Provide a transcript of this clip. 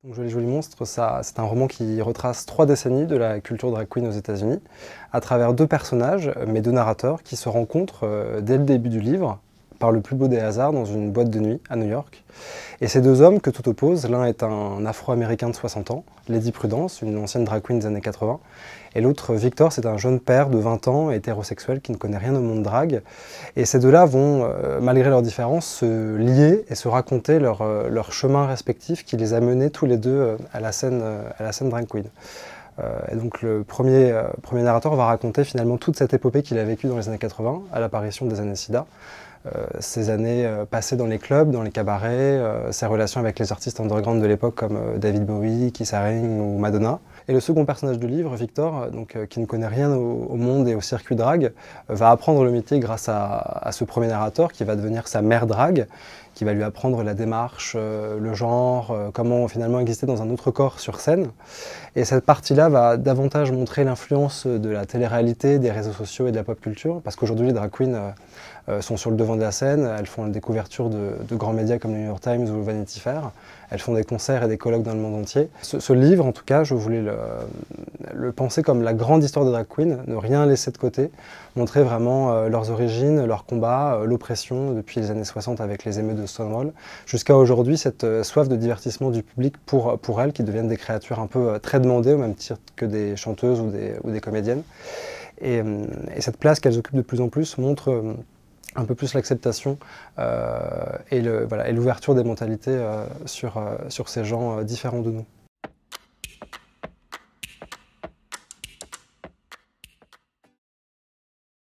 Donc Joli Joli Monstre, c'est un roman qui retrace 3 décennies de la culture drag queen aux États-Unis, à travers 2 personnages, mais 2 narrateurs, qui se rencontrent dès le début du livre, par le plus beau des hasards, dans une boîte de nuit à New York. Et ces 2 hommes que tout oppose, l'un est un Afro-Américain de 60 ans, Lady Prudence, une ancienne drag queen des années 80, et l'autre, Victor, c'est un jeune père de 20 ans, hétérosexuel, qui ne connaît rien au monde drag. Et ces 2-là vont, malgré leurs différences, se lier et se raconter leur chemin respectif qui les a menés tous les 2 à la scène drag queen. Et donc le premier narrateur va raconter finalement toute cette épopée qu'il a vécue dans les années 80, à l'apparition des années SIDA, ces années passées dans les clubs, dans les cabarets, ses relations avec les artistes underground de l'époque comme David Bowie, Keith Haring ou Madonna. Et le second personnage du livre, Victor, qui ne connaît rien au monde et au circuit drag, va apprendre le métier grâce à ce premier narrateur qui va devenir sa mère drag, qui va lui apprendre la démarche, le genre, comment finalement exister dans un autre corps sur scène. Et cette partie-là va davantage montrer l'influence de la télé-réalité, des réseaux sociaux et de la pop culture, parce qu'aujourd'hui les drag queens sont sur le devant de la scène, elles font des couvertures de grands médias comme le New York Times ou Vanity Fair, elles font des concerts et des colloques dans le monde entier. Ce livre, en tout cas, je voulais le penser comme la grande histoire des drag queens, ne rien laisser de côté, montrer vraiment leurs origines, leurs combats, l'oppression depuis les années 60 avec les émeutes de Stonewall, jusqu'à aujourd'hui cette soif de divertissement du public pour elles, qui deviennent des créatures un peu très demandées, au même titre que des chanteuses ou des comédiennes. Et cette place qu'elles occupent de plus en plus montre un peu plus l'acceptation et l'ouverture des mentalités sur ces gens différents de nous.